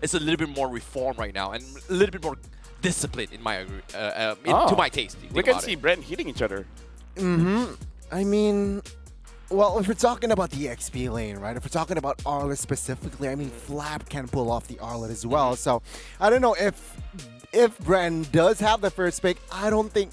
is a little bit more reformed right now and a little bit more disciplined in my to my taste. We can see Bren hitting each other. I mean, well, if we're talking about the XP lane, right? If we're talking about Arlet specifically, I mean, Flap can pull off the Arlet as well. So I don't know if Bren does have the first pick. I don't think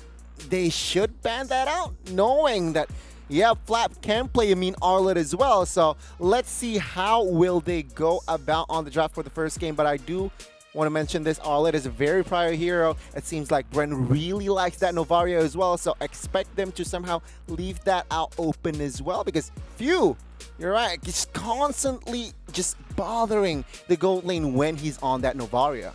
they should ban that out, knowing that, yeah, Flap can play a mean Arlet as well. So let's see how will they go about on the draft for the first game. But I do want to mention this. Arlet is a very prior hero. It seems like Bren really likes that Novaria as well. So expect them to somehow leave that out open as well. Because you're right, just constantly just bothering the gold lane when he's on that Novaria.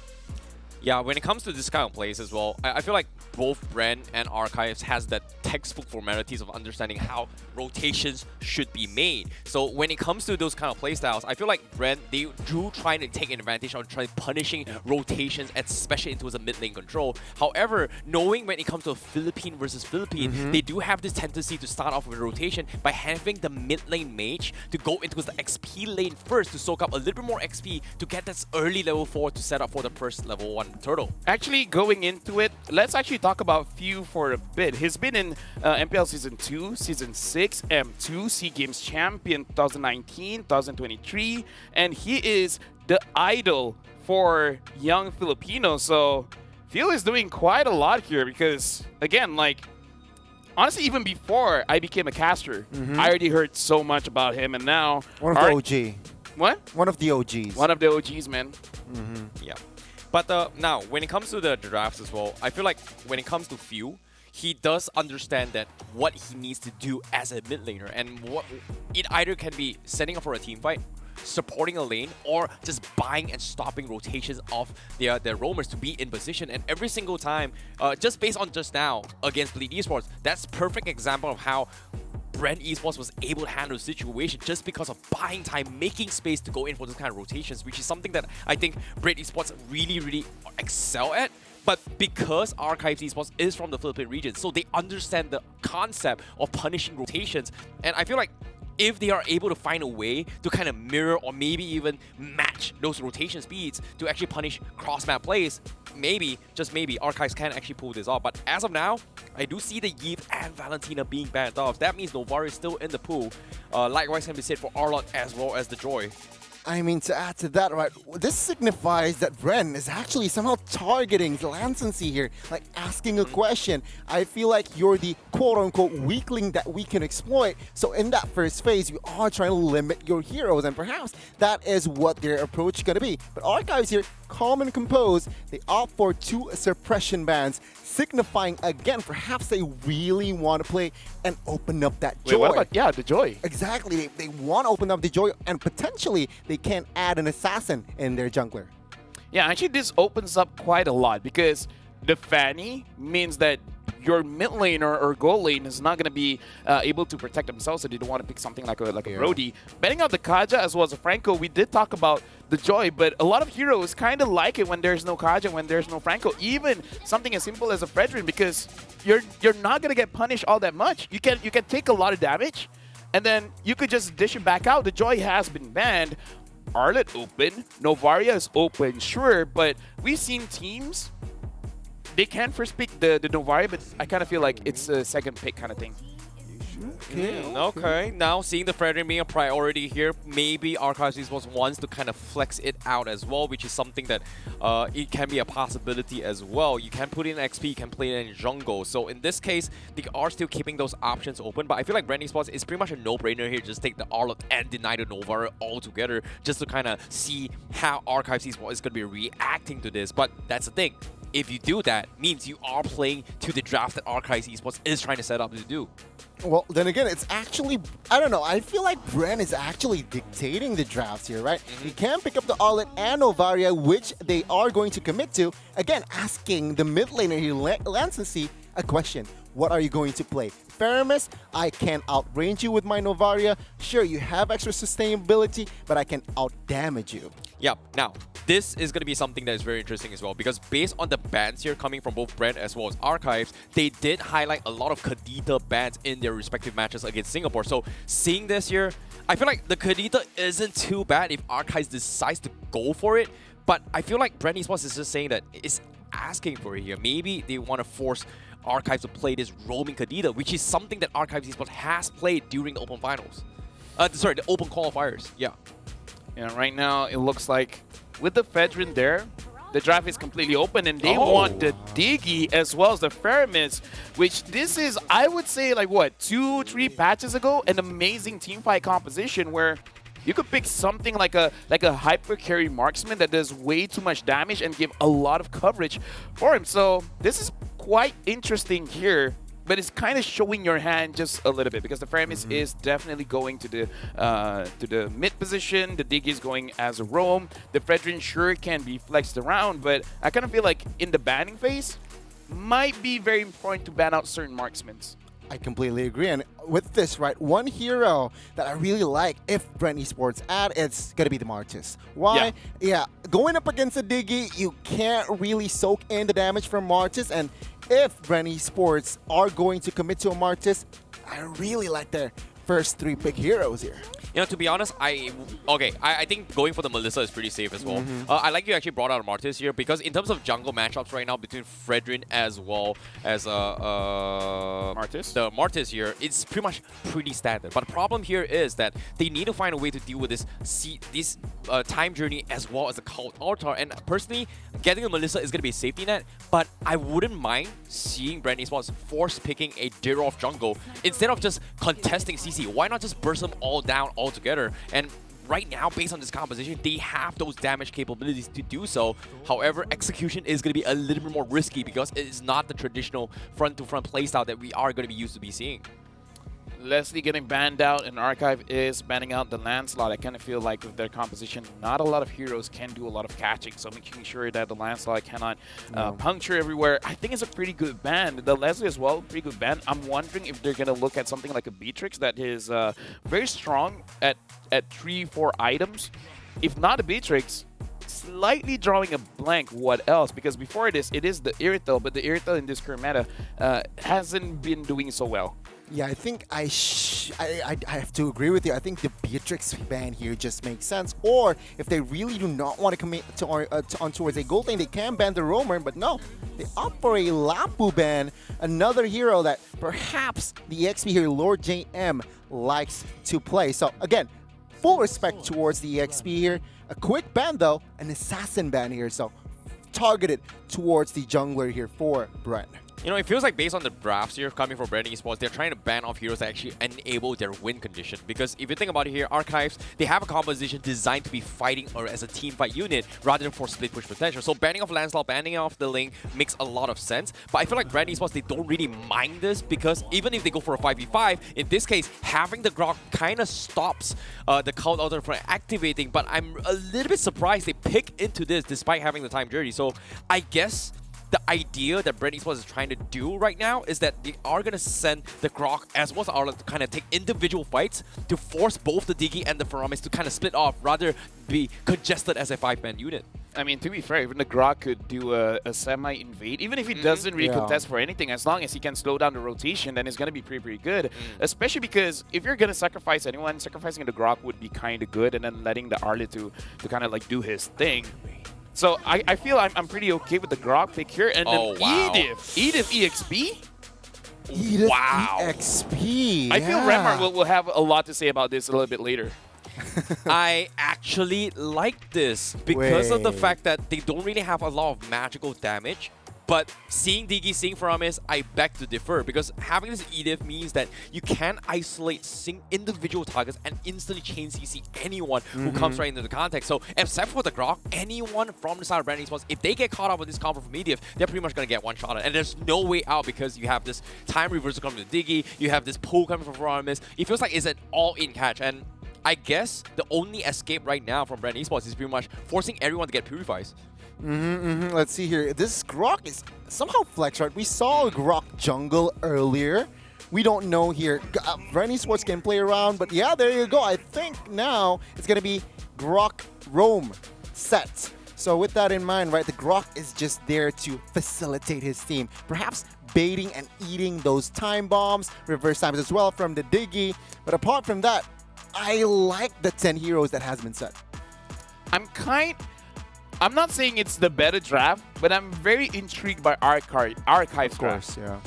Yeah, when it comes to this kind of plays as well, I feel like both Bren and Archives has that textbook formalities of understanding how rotations should be made. So when it comes to those kind of playstyles, I feel like Bren, they do try to take advantage of trying punishing rotations, especially into the mid lane control. However, knowing when it comes to Philippine versus Philippine, they do have this tendency to start off with a rotation by having the mid lane mage to go into the XP lane first to soak up a little bit more XP to get this early level 4 to set up for the first level 1 turtle. Actually, going into it, let's actually talk about Few for a bit. He's been in MPL Season 2, Season 6, M2, SEA Games Champion 2019, 2023, and he is the idol for young Filipinos. So Few is doing quite a lot here because, again, like, honestly, even before I became a caster, I already heard so much about him, and now... One of the OG. What? One of the OGs. One of the OGs, man. Yeah. But now, when it comes to the drafts as well, I feel like when it comes to Few, he does understand that what he needs to do as a mid laner, and what it either can be setting up for a team fight, supporting a lane, or just buying and stopping rotations of their roamers to be in position. And every single time, just based on just now against Bren Esports, that's perfect example of how Bren Esports was able to handle the situation just because of buying time, making space to go in for those kind of rotations, which is something that I think Bren Esports really excel at. But because Archives Esports is from the Philippine region, so they understand the concept of punishing rotations. And I feel like if they are able to find a way to kind of mirror or maybe even match those rotation speeds to actually punish cross-map plays, maybe, just maybe, Archives can actually pull this off. But as of now, I do see the Yeep and Valentina being banned off. That means Novaria is still in the pool. Likewise can be said for Arlot as well as the Joy. I mean, to add to that, right, this signifies that Bren is actually somehow targeting Lancency here, like asking a question. I feel like you're the quote-unquote weakling that we can exploit. So in that first phase, you are trying to limit your heroes, and perhaps that is what their approach is going to be. But Archives here, calm and composed, they opt for 2 suppression bans, signifying again, perhaps they really want to play and open up that Joy. Wait, what about, the Joy? Exactly, they want to open up the Joy, and potentially they can add an assassin in their jungler. Yeah, actually this opens up quite a lot because the Fanny means that your mid lane or goal lane is not going to be able to protect themselves, so they don't want to pick something like a Brody. Betting out the Kaja as well as a Franco, we did talk about the Joy, but a lot of heroes kind of like it when there's no Kaja, when there's no Franco, even something as simple as a Fredrin, because you're not going to get punished all that much. You can take a lot of damage, and then you could just dish it back out. The Joy has been banned. Arlet open, Novaria is open, sure, but we've seen teams, they can first pick the Novaria, but I kind of feel like it's a second pick kind of thing. Okay, now seeing the Fredrin being a priority here, maybe Archives Esports wants to kind of flex it out as well, which is something that it can be a possibility as well. You can put in XP, you can play it in jungle. So in this case, they are still keeping those options open, but I feel like Bren Esports is pretty much a no-brainer here. Just take the Arlot and deny the Novaria altogether, just to kind of see how Archives Esports is going to be reacting to this. But that's the thing. If you do that, means you are playing to the draft that Archives Esports is trying to set up to do. Well, then again, it's actually, I don't know, I feel like Bren is actually dictating the drafts here, right? He can pick up the Arlet and Novaria, which they are going to commit to. Again, asking the mid laner here, Lancency, a question. What are you going to play? Faramis, I can outrange you with my Novaria. Sure, you have extra sustainability, but I can outdamage you. Yeah, now, this is going to be something that is very interesting as well, because based on the bans here coming from both Bren as well as Archives, they did highlight a lot of Kadita bans in their respective matches against Singapore. So seeing this here, I feel like the Kadita isn't too bad if Archives decides to go for it. But I feel like Bren Esports is just saying that it's asking for it here. Maybe they want to force Archives to play this roaming Kadita, which is something that Archives Esports has played during the Open Finals. Sorry, the Open Qualifiers. Yeah. Yeah, right now it looks like with the Fedrin there, the draft is completely open, and they want the Diggy as well as the Fermis, which this is, I would say, like what, 2-3 patches ago, an amazing team fight composition where you could pick something like a hyper carry marksman that does way too much damage and give a lot of coverage for him. So this is quite interesting here. But it's kind of showing your hand just a little bit because the Fermis is definitely going to the mid position. The Diggy is going as a roam. The Fredrin sure can be flexed around, but I kind of feel like in the banning phase, might be very important to ban out certain marksmen. I completely agree. And with this, right, one hero that I really like, if Bren Esports add, it's going to be the Martis. Why? Yeah, going up against a Diggy, you can't really soak in the damage from Martis. And if Bren Esports are going to commit to a Martis, I really like their first 3 pick heroes here. You know, to be honest, I think going for the Melissa is pretty safe as well. I like you actually brought out Martis here because in terms of jungle matchups right now between Fredrin as well as Martis? The Martis here, it's pretty much pretty standard. But the problem here is that they need to find a way to deal with this time journey as well as the Cult Altar. And personally, getting a Melissa is going to be a safety net, but I wouldn't mind seeing Bren Esports force picking a Dirov jungle instead of just contesting CC. Why not just burst them all down altogether? And right now, based on this composition, they have those damage capabilities to do so. However, execution is going to be a little bit more risky because it is not the traditional front-to-front playstyle that we are going to be used to be seeing. Leslie getting banned out, and Archive is banning out the Lancelot. I kind of feel like with their composition, not a lot of heroes can do a lot of catching, so making sure that the Lancelot cannot puncture everywhere, I think it's a pretty good ban. The Leslie as well, pretty good ban. I'm wondering if they're going to look at something like a Beatrix that is very strong at 3-4 items. If not a Beatrix, slightly drawing a blank what else, because before this, it is the Irrital, but the Irrital in this current meta hasn't been doing so well. Yeah, I think I have to agree with you. I think the Beatrix ban here just makes sense. Or if they really do not want to commit on towards a gold lane, they can ban the Roamer. But no, they opt for a Lapu ban, another hero that perhaps the EXP here, Lord JM, likes to play. So again, full respect towards the EXP here. A quick ban though, an assassin ban here. So targeted towards the jungler here for Bren. You know, it feels like based on the drafts here coming from Bren Esports, they're trying to ban off heroes that actually enable their win condition. Because if you think about it here, Archives, they have a composition designed to be fighting or as a team fight unit rather than for split push potential. So banning off Lancelot, banning off the Ling makes a lot of sense. But I feel like Bren Esports, they don't really mind this because even if they go for a 5v5, in this case, having the Grok kind of stops the Cult Altar from activating. But I'm a little bit surprised they pick into this despite having the time journey. So I guess the idea that Bren Esports is trying to do right now is that they are going to send the Grok as well as Arla to kind of take individual fights to force both the Diggy and the Faramis to kind of split off rather be congested as a 5-man unit. I mean, to be fair, even the Grok could do a semi-invade. Even if he doesn't really contest for anything, as long as he can slow down the rotation, then it's going to be pretty good. Especially because if you're going to sacrifice anyone, sacrificing the Grok would be kind of good, and then letting the Arla to kind of like do his thing. So I feel I'm pretty okay with the Grok pick here. And then Edith EXP? Edith EXP. I feel Renmar will have a lot to say about this a little bit later. I actually like this because of the fact that they don't really have a lot of magical damage. But seeing Diggy, seeing Faramis, I beg to differ because having this Edith means that you can isolate individual targets and instantly chain CC anyone who comes right into the context. So except for the Grok, anyone from the side of Bren Esports, if they get caught up with this combo from Edith, they're pretty much going to get one shot at it. And there's no way out because you have this time reversal coming to Diggy, you have this pull coming from Faramis. It feels like it's an all-in catch. And I guess the only escape right now from Bren Esports is pretty much forcing everyone to get Purifies. Let's see here. This Grok is somehow flex, right? We saw Grok jungle earlier. We don't know here. Bren Esports can play around, but yeah, there you go. I think now it's going to be Grok roam set. So with that in mind, right, the Grok is just there to facilitate his team. Perhaps baiting and eating those time bombs, reverse times as well from the Diggy. But apart from that, I like the 10 heroes that has been set. I'm not saying it's the better draft, but I'm very intrigued by Archive Of draft. course, yeah.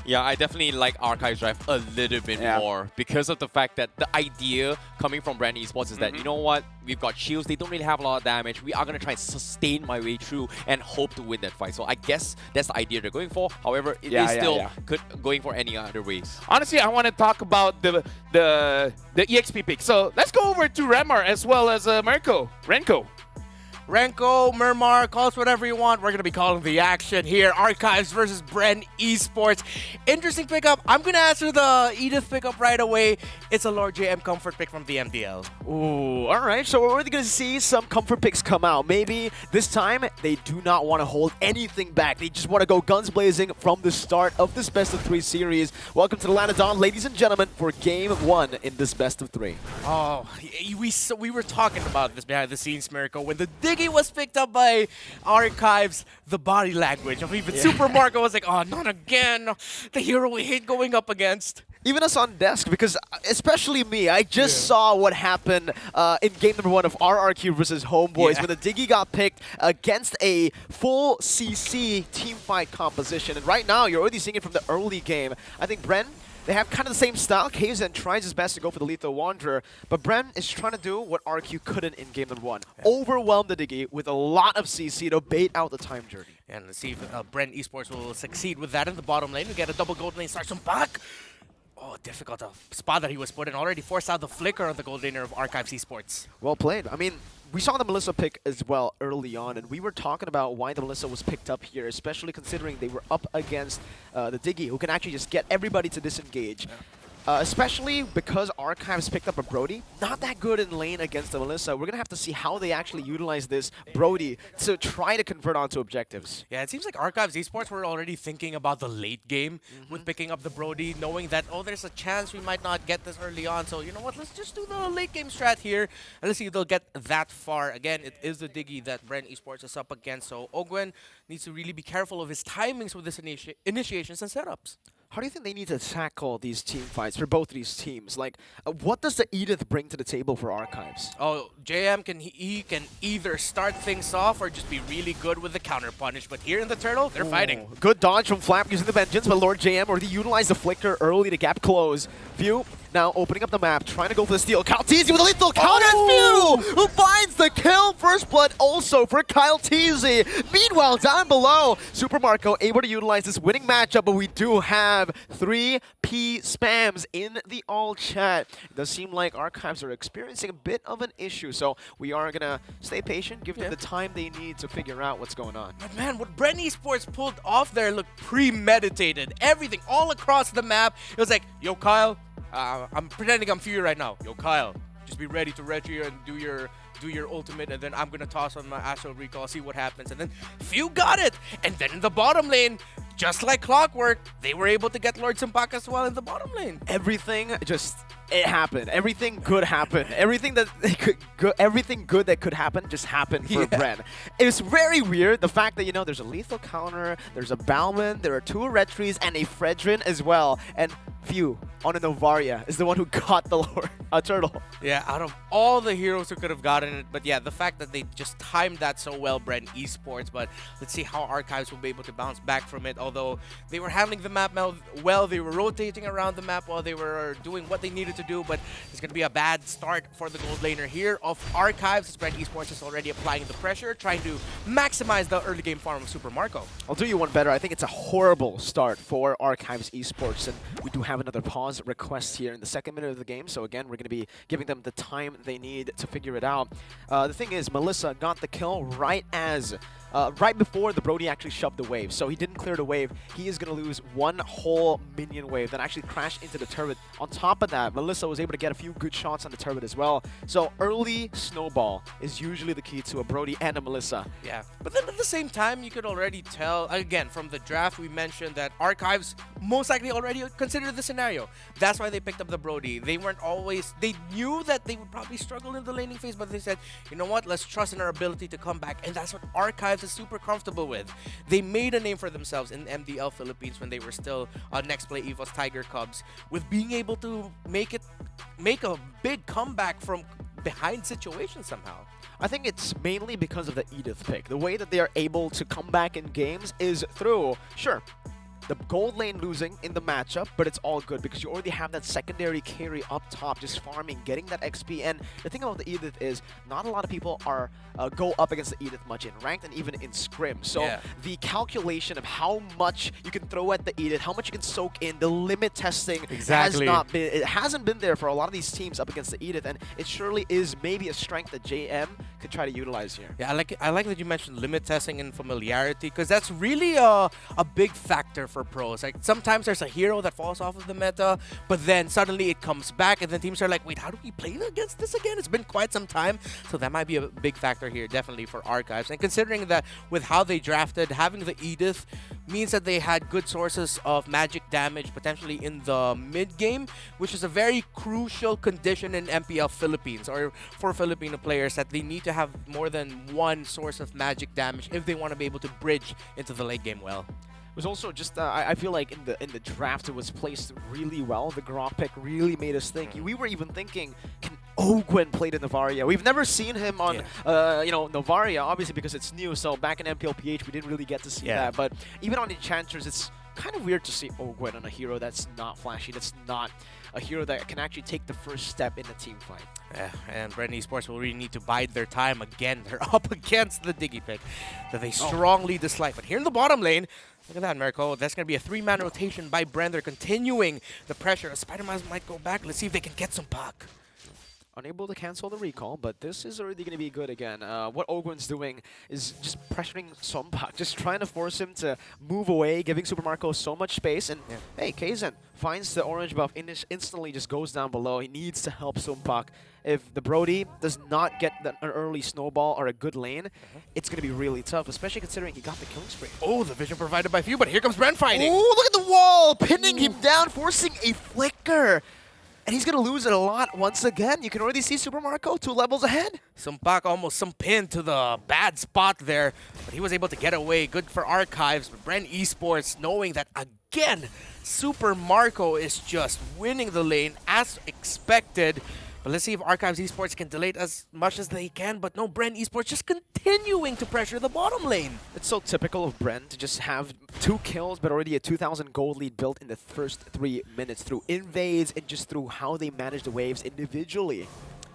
Yeah, I definitely like Archives Drive a little bit more because of the fact that the idea coming from Bren Esports is that, you know what, we've got shields, they don't really have a lot of damage, we are going to try and sustain my way through and hope to win that fight. So I guess that's the idea they're going for. However, it is still going for any other ways. Honestly, I want to talk about the EXP pick. So let's go over to Remar as well as Renko. Renko, Murmar, call us whatever you want. We're going to be calling the action here. Archives versus Bren Esports. Interesting pickup. I'm going to answer the Edith pickup right away. It's a Lord JM comfort pick from the MDL. Ooh, all right. So we're already going to see some comfort picks come out. Maybe this time they do not want to hold anything back. They just want to go guns blazing from the start of this best of 3 series. Welcome to the Land of Dawn, ladies and gentlemen, for game 1 in this best of 3. Oh, we were talking about this behind the scenes, Miracle. When the Diggy was picked up by Archives, the body language of even Super Marco was like, oh, not again. The hero we hate going up against. Even us on desk, because especially me, I just saw what happened in game number 1 of RRQ versus Homeboys when the Diggy got picked against a full CC team fight composition. And right now, you're already seeing it from the early game. I think Bren, they have kind of the same style. Kaizen tries his best to go for the Lethal Wanderer, but Bren is trying to do what RQ couldn't in game number 1. Overwhelm the Diggy with a lot of CC to bait out the time journey. And let's see if Bren Esports will succeed with that in the bottom lane. We get a double gold lane, starts him back. Oh, difficult spot that he was put in. Already forced out the flicker of the gold laner of Archives Esports. Well played. I mean, we saw the Melissa pick as well early on, and we were talking about why the Melissa was picked up here, especially considering they were up against the Diggy, who can actually just get everybody to disengage. Especially because Archives picked up a Brody. Not that good in lane against the Melissa. We're going to have to see how they actually utilize this Brody to try to convert onto objectives. Yeah, it seems like Archives Esports were already thinking about the late game with picking up the Brody, knowing that, oh, there's a chance we might not get this early on. So, you know what, let's just do the late game strat here. And let's see if they'll get that far. Again, it is the Diggy that Bren Esports is up against. So Ogwen needs to really be careful of his timings with this initiations and setups. How do you think they need to tackle these team fights for both these teams? Like, what does the Edith bring to the table for Archives? Oh, JM can either start things off or just be really good with the counter punish. But here in the Turtle, they're fighting. Good dodge from Flap using the Vengeance, but Lord JM already utilized the Flicker early to gap close. View now opening up the map, trying to go for the steal. Kyle Teasy with a lethal counter. View who finds the kill. First blood also for Kyle Teasy. Meanwhile, down below, Super Marco able to utilize this winning matchup, but we do have 3 P spams in the all chat. It does seem like Archives are experiencing a bit of an issue, so we are going to stay patient, give them the time they need to figure out what's going on. But man, what Bren Esports pulled off there looked premeditated. Everything all across the map. It was like, yo, Kyle, I'm pretending I'm Fury right now. Yo, Kyle, just be ready to retro and do your ultimate, and then I'm gonna toss on my Astral Recall, see what happens. And then Few got it. And then in the bottom lane, just like clockwork, they were able to get Lord Simpak as well in the bottom lane. Everything just, it happened. Everything good happened. Everything good that could happen just happened for Bren. It's very weird, the fact that, you know, there's a lethal counter, there's a Balman, there are 2 Retries, and a Fredrin as well. And Few on a Novaria is the one who got the Turtle. Yeah, out of all the heroes who could have gotten it, but yeah, the fact that they just timed that so well, Bren Esports. But let's see how Archives will be able to bounce back from it. Although they were handling the map well, they were rotating around the map while they were doing what they needed to do. But it's going to be a bad start for the gold laner here of Archives, as Bren Esports is already applying the pressure, trying to maximize the early game farm of Super Marco. I'll do you one better. I think it's a horrible start for Archives Esports, and we do have another pause request here in the 2nd minute of the game. So again, we're going to be giving them the time they need to figure it out. The thing is, Melissa got the kill right before the Brody actually shoved the wave. So he didn't clear the wave. He is going to lose 1 whole minion wave that actually crashed into the turret. On top of that, Melissa was able to get a few good shots on the turret as well. So early snowball is usually the key to a Brody and a Melissa. Yeah, but then at the same time, you could already tell, again, from the draft, we mentioned that Archives most likely already considered the scenario. That's why they picked up the Brody. They knew that they would probably struggle in the laning phase, but they said, you know what, let's trust in our ability to come back. And that's what Archives is super comfortable with. They made a name for themselves in MDL Philippines when they were still on Next Play EVO's Tiger Cubs, with being able to make a big comeback from behind situations somehow. I think it's mainly because of the Edith pick. The way that they are able to come back in games is through, sure, the gold lane losing in the matchup, but it's all good because you already have that secondary carry up top, just farming, getting that XP. And the thing about the Edith is not a lot of people are go up against the Edith much in ranked and even in scrim. So the calculation of how much you can throw at the Edith, how much you can soak in, the limit testing hasn't been there for a lot of these teams up against the Edith, and it surely is maybe a strength that JM could try to utilize here. Yeah, I like that you mentioned limit testing and familiarity, because that's really a big factor for pros. Like sometimes there's a hero that falls off of the meta, but then suddenly it comes back, and then teams are like, wait, how do we play against this again? It's been quite some time. So that might be a big factor here, definitely for Archives. And considering that with how they drafted, having the Edith means that they had good sources of magic damage potentially in the mid game, which is a very crucial condition in MPL Philippines, or for Filipino players, that they need to have more than one source of magic damage if they want to be able to bridge into the late game well. It was also just, I feel like in the draft it was placed really well. The Grok pick really made us think. We were even thinking, can Ogwen play the Novaria? We've never seen him on, you know, Novaria, obviously because it's new. So back in MPLPH, we didn't really get to see that. But even on Enchanters, it's kind of weird to see Ogwen on a hero that's not flashy, that's not a hero that can actually take the first step in a team fight. And Bren Esports will really need to bide their time again. They're up against the Diggy pick that they strongly dislike. But here in the bottom lane, look at that, Mirko. That's going to be a 3-man rotation by Bren. They're continuing the pressure. Spider-Man might go back. Let's see if they can get some puck. Unable to cancel the recall, but this is already going to be good again. What Ogwen's doing is just pressuring Sompak, just trying to force him to move away, giving Super Marco so much space. And hey, Kaizen finds the orange buff, instantly just goes down below. He needs to help Sompak. If the Brody does not get an early snowball or a good lane, it's going to be really tough, especially considering he got the killing spree. Oh, the vision provided by Few, but here comes Bren fighting. Oh, look at the wall! Pinning him down, forcing a flicker. And he's going to lose it a lot once again. You can already see Super Marco 2 levels ahead. Sompak almost some pin to the bad spot there, but he was able to get away. Good for Archives, but Bren Esports knowing that again, Super Marco is just winning the lane as expected. But let's see if Archives Esports can delay it as much as they can. But no, Bren Esports just continuing to pressure the bottom lane. It's so typical of Bren to just have 2 kills, but already a 2,000 gold lead built in the first 3 minutes through invades and just through how they manage the waves individually.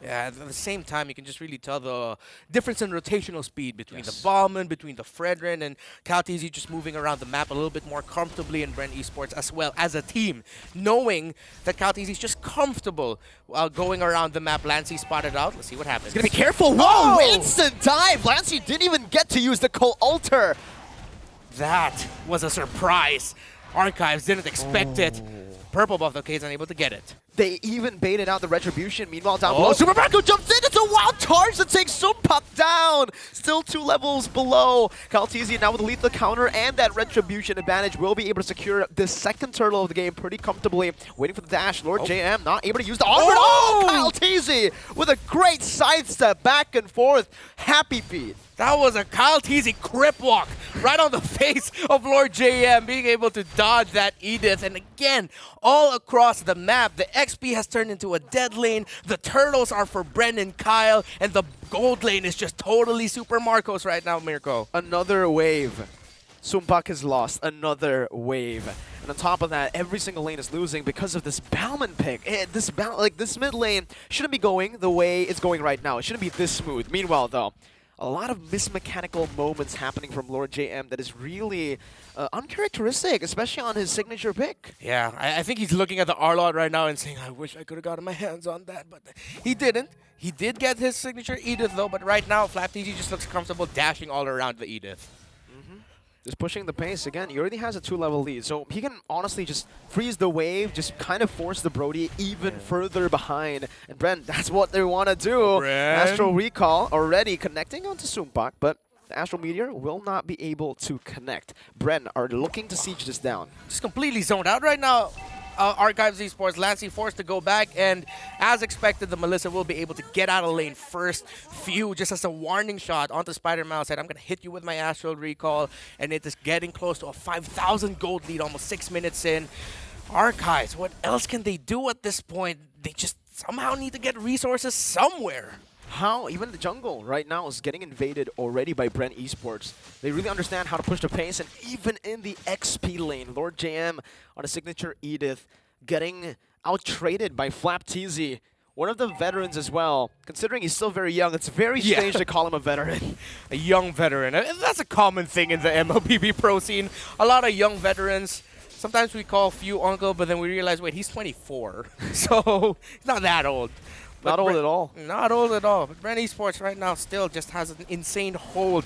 Yeah, at the same time, you can just really tell the difference in rotational speed between the Bauman, between the Fredrin, and Caltesi just moving around the map a little bit more comfortably in Bren Esports as well as a team, knowing that Caltesi is just comfortable while going around the map. Lancy spotted out. Let's see what happens. He's going to be careful. Whoa! Instant dive! Lancy didn't even get to use the co-alter. That was a surprise. Archives didn't expect it. Purple buff, though, K's unable to get it. They even baited out the Retribution. Meanwhile, down below, Super Marco jumps in. It's a wild charge that takes Sompak down. Still 2 levels below. Caltesi now with a lethal counter and that Retribution advantage will be able to secure the second turtle of the game pretty comfortably. Waiting for the dash. Lord JM not able to use the armor. Caltesi with a great sidestep back and forth. Happy feet. That was a Caltesi crip walk right on the face of Lord JM, being able to dodge that Edith. And again, all across the map, the XP has turned into a dead lane. The turtles are for Bren and Kyle, and the gold lane is just totally Super Marcos right now, Mirko. Another wave. Sompak has lost another wave. And on top of that, every single lane is losing because of this Bauman pick. This mid lane shouldn't be going the way it's going right now. It shouldn't be this smooth. Meanwhile, though, a lot of mismechanical moments happening from Lord JM that is really uncharacteristic, especially on his signature pick. Yeah, I think he's looking at the Arlot right now and saying, I wish I could have gotten my hands on that, but he didn't. He did get his signature Edith, though, but right now, FlapTG just looks comfortable dashing all around the Edith. Just pushing the pace again. He already has a 2-level lead, so he can honestly just freeze the wave, just kind of force the Brody even further behind. And Bren, that's what they want to do. Bren. Astral Recall already connecting onto Sompak, but the Astral Meteor will not be able to connect. Bren are looking to siege this down. Just completely zoned out right now. Archives Esports, Lancy forced to go back, and as expected, the Melissa will be able to get out of lane first. Few just as a warning shot onto Spider-Man, said, I'm going to hit you with my Astral Recall, and it is getting close to a 5,000 gold lead, almost 6 minutes in. Archives, what else can they do at this point? They just somehow need to get resources somewhere. how even the jungle right now is getting invaded already by Bren Esports. They really understand how to push the pace, and even in the XP lane, Lord JM on a signature Edith getting out-traded by Flap TZ. One of the veterans as well. Considering he's still very young, it's very strange to call him a veteran. A young veteran. And that's a common thing in the MLBB Pro scene. A lot of young veterans. Sometimes we call few uncle, but then we realize, wait, he's 24. So he's not that old. Not old at all. Not old at all. But Bren Esports right now still just has an insane hold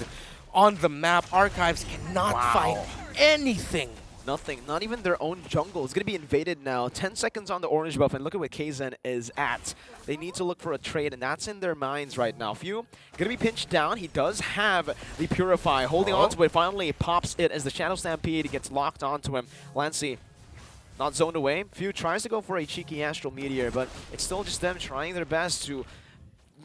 on the map. Archives cannot find anything. Nothing, not even their own jungle. It's going to be invaded now. 10 seconds on the orange buff, and look at where KZen is at. They need to look for a trade, and that's in their minds right now. Few going to be pinched down. He does have the Purify. Holding on to it, finally pops it as the Shadow Stampede gets locked onto him. Lancy not zoned away. Few tries to go for a cheeky Astral Meteor, but it's still just them trying their best to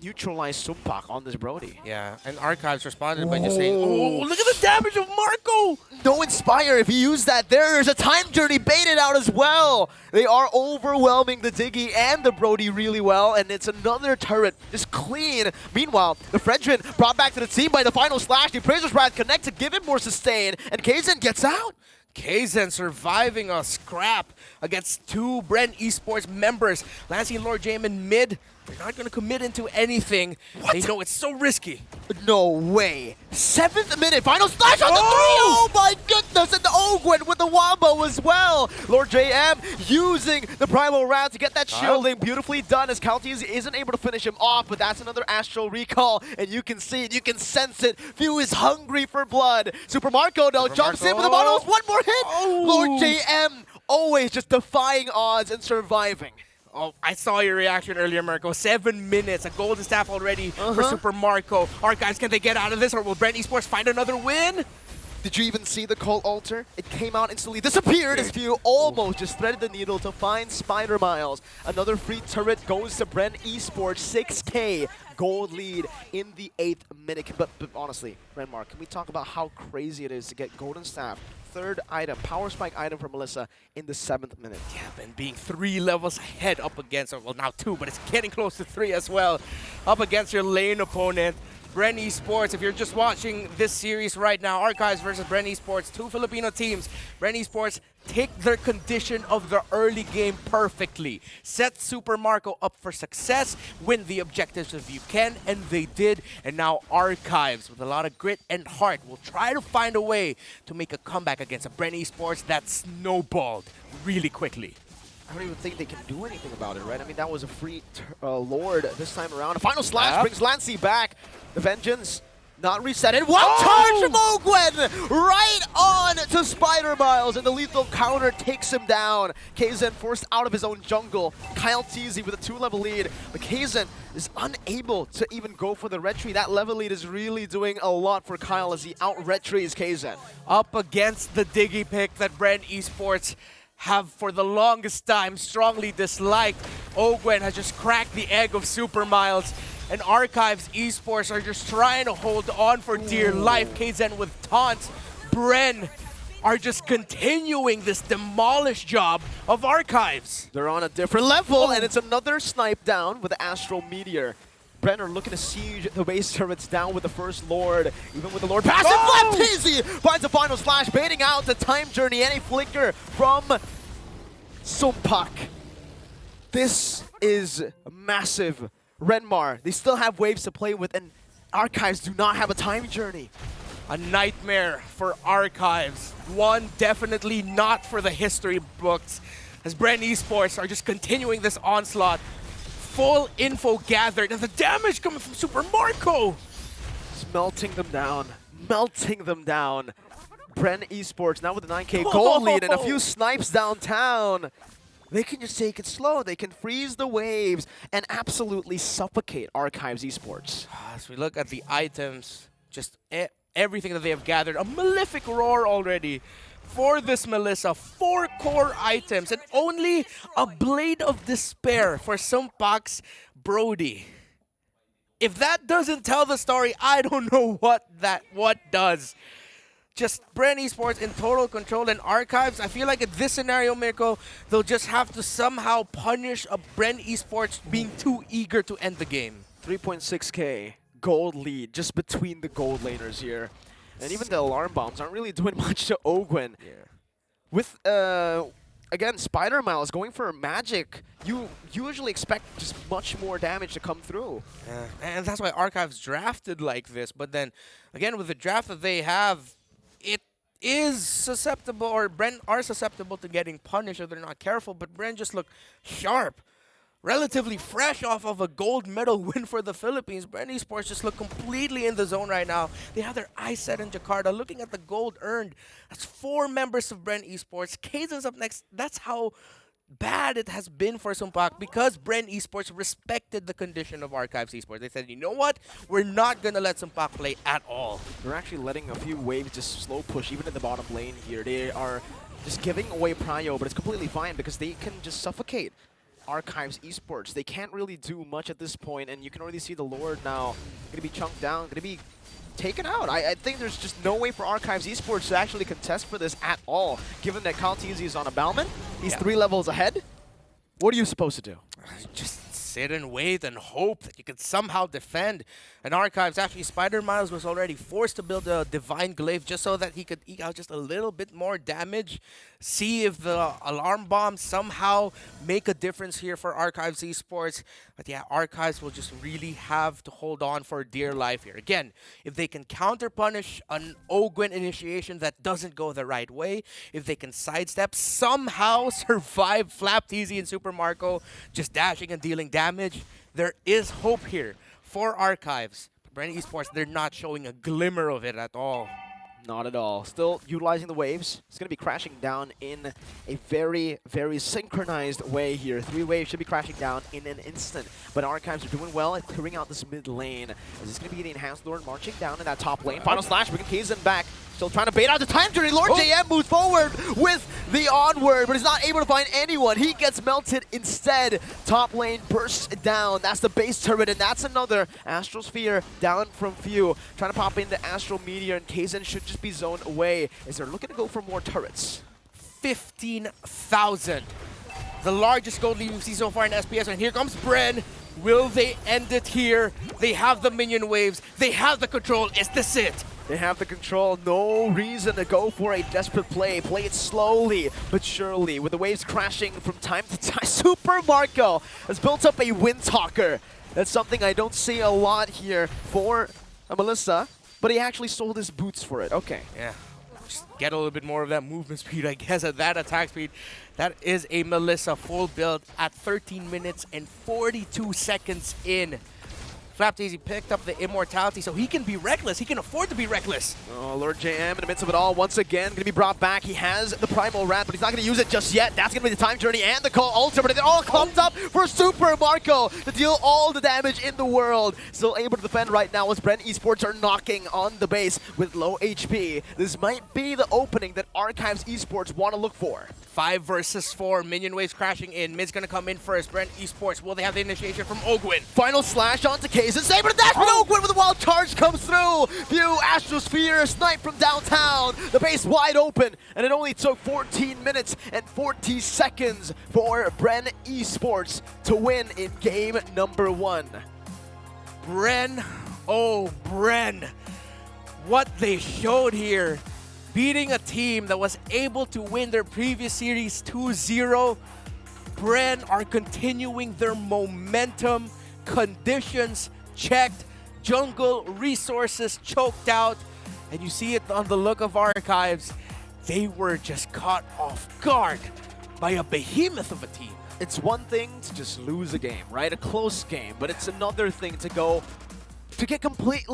neutralize Sumpak on this Brody. Yeah, and Archives responded by just saying, oh, look at the damage of Marco! No Inspire. If you use that, there's a Time Journey baited out as well. They are overwhelming the Diggy and the Brody really well, and it's another turret, just clean. Meanwhile, the Fredrin brought back to the team by the final slash. The Appraiser's Wrath connect to give him more sustain, and KZen gets out. KZen surviving a scrap against two Bren Esports members. Lancy and Lord Jame in mid. They're not going to commit into anything. They know it's so risky. No way. 7th minute, final slash on the 3! Oh my goodness, and the Ogwen with the Wombo as well. Lord JM using the Primal Round to get that shielding. Beautifully done as Kaltiz isn't able to finish him off, but that's another Astral Recall, and you can see it, you can sense it. Few is hungry for blood. Super Marco though jumps in with the Monos, one more hit. Lord JM always just defying odds and surviving. Oh, I saw your reaction earlier, Marco. 7 minutes, a golden staff already for Super Marco. Archives, can they get out of this, or will Bren Esports find another win? Did you even see the Cult Altar? It came out instantly, disappeared as Few almost just threaded the needle to find Spider Miles. Another free turret goes to Bren Esports, 6K gold lead in the 8th minute. But honestly, Renmar, can we talk about how crazy it is to get Golden Staff, 3rd item, Power Spike item for Melissa in the 7th minute? Yeah, and being 3 levels ahead up against, well now 2, but it's getting close to 3 as well, up against your lane opponent. Bren Esports, if you're just watching this series right now, Archives versus Bren Esports, 2 Filipino teams. Bren Esports take their condition of the early game perfectly. Set Super Marco up for success, win the objectives if you can, and they did. And now Archives, with a lot of grit and heart, will try to find a way to make a comeback against a Bren Esports that snowballed really quickly. I don't even think they can do anything about it, right? I mean, that was a free Lord this time around. A final slash brings Lancy back. The Vengeance not reset. And one charge from Ogwen! Right on to Spider Miles, and the lethal counter takes him down. KZen forced out of his own jungle. Kyle Teasy with a 2-level lead. But KZen is unable to even go for the retry. That level lead is really doing a lot for Kyle as he out-retrieves KZen. Up against the Diggy pick that Bren Esports have for the longest time strongly disliked. Ogwen has just cracked the egg of Super Miles, and Archives Esports are just trying to hold on for dear life. KZen with taunts. Bren are just continuing this demolish job of Archives. They're on a different level, and it's another snipe down with the Astral Meteor. Brenner looking to siege the base turrets down with the first Lord. Even with the Lord passive, Flap TZ finds a final slash, baiting out the Time Journey and a flicker from Sumpak. This is massive. Renmar, they still have waves to play with, and Archives do not have a Time Journey. A nightmare for Archives. One definitely not for the history books, as Bren Esports are just continuing this onslaught. Full info gathered, and the damage coming from Super Marco. It's melting them down. Melting them down. Bren Esports now with a 9K gold lead and a few snipes downtown. They can just take it slow. They can freeze the waves and absolutely suffocate Archives Esports. As we look at the items, just everything that they have gathered, a Malefic Roar already for this Melissa. 4 core items and only a Blade of Despair for Sumpak's Brody. If that doesn't tell the story, I don't know what does. Just Bren Esports in total control, and Archives, I feel like in this scenario, Mirko, they'll just have to somehow punish a Bren Esports being too eager to end the game. 3.6k gold lead just between the gold laners here. And even the alarm bombs aren't really doing much to Ogwen. Yeah. With, again, Spider Miles going for magic, you usually expect just much more damage to come through. Yeah. And that's why Archives drafted like this. But then, again, with the draft that they have, it is susceptible, or Bren are susceptible to getting punished if they're not careful. But Bren just looked sharp. Relatively fresh off of a gold medal win for the Philippines. Bren Esports just look completely in the zone right now. They have their eyes set in Jakarta. Looking at the gold earned, that's 4 members of Bren Esports. Kaizen's up next. That's how bad it has been for Sumpak, because Bren Esports respected the condition of Archives Esports. They said, you know what? We're not going to let Sumpak play at all. They're actually letting a few waves just slow push, even in the bottom lane here. They are just giving away prio, but it's completely fine because they can just suffocate Archives Esports. They can't really do much at this point, and you can already see the Lord now going to be chunked down, going to be taken out. I think there's just no way for Archives Esports to actually contest for this at all, given that Kaltizi is on a Bauman. He's 3 levels ahead. What are you supposed to do? Just sit and wait and hope that you can somehow defend. And Archives, actually, Spider Miles was already forced to build a Divine Glaive just so that he could eke out just a little bit more damage. See if the alarm bombs somehow make a difference here for Archives Esports. But yeah, Archives will just really have to hold on for dear life here. Again, if they can counter-punish an Ogwen initiation that doesn't go the right way, if they can sidestep, somehow survive Flapteasy and Super Marco just dashing and dealing damage, there is hope here for Archives. Bren Esports, they're not showing a glimmer of it at all. Not at all. Still utilizing the waves. It's going to be crashing down in a very, very synchronized way here. 3 waves should be crashing down in an instant. But Archives are doing well at clearing out this mid lane. As it's going to be the Enhanced Lord marching down in that top lane. Final Slash, bringing Kaizen back. Still trying to bait out the time journey. Lord JM moves forward with the onward, but he's not able to find anyone. He gets melted instead. Top lane bursts down. That's the base turret, and that's another Astral Sphere down from Few. Trying to pop into Astral Meteor, and Kaizen should just be zoned away as they're looking to go for more turrets. 15,000. The largest gold lead we've seen so far in SPS, and here comes Bren. Will they end it here? They have the minion waves. They have the control. Is this it? They have the control, no reason to go for a desperate play. Play it slowly but surely, with the waves crashing from time to time. Super Marco has built up a Windtalker. That's something I don't see a lot here for Melissa, but he actually sold his boots for it. Okay. Yeah. Just get a little bit more of that movement speed, I guess, at that attack speed. That is a Melissa full build at 13 minutes and 42 seconds in. Flapteasy picked up the immortality, so he can be reckless. He can afford to be reckless. Oh, Lord JM in the midst of it all, once again, going to be brought back. He has the Primal Rat, but he's not going to use it just yet. That's going to be the time journey and the call ultimate. They're all clumped up for Super Marco to deal all the damage in the world. Still able to defend right now as Bren Esports are knocking on the base with low HP. This might be the opening that Archives Esports want to look for. 5 versus 4. Minion waves crashing in. Mid's going to come in first. Bren Esports, will they have the initiation from Ogwen? Final slash onto Kaizen. Saber to dash, but Ogwen with a wild charge comes through. View Astral Sphere, snipe from downtown. The base wide open, and it only took 14 minutes and 40 seconds for Bren Esports to win in game number 1. Bren, oh Bren, what they showed here. Beating a team that was able to win their previous series 2-0. Bren are continuing their momentum. Conditions checked. Jungle resources choked out. And you see it on the look of Archives. They were just caught off guard by a behemoth of a team. It's one thing to just lose a game, right? A close game. But it's another thing to get completely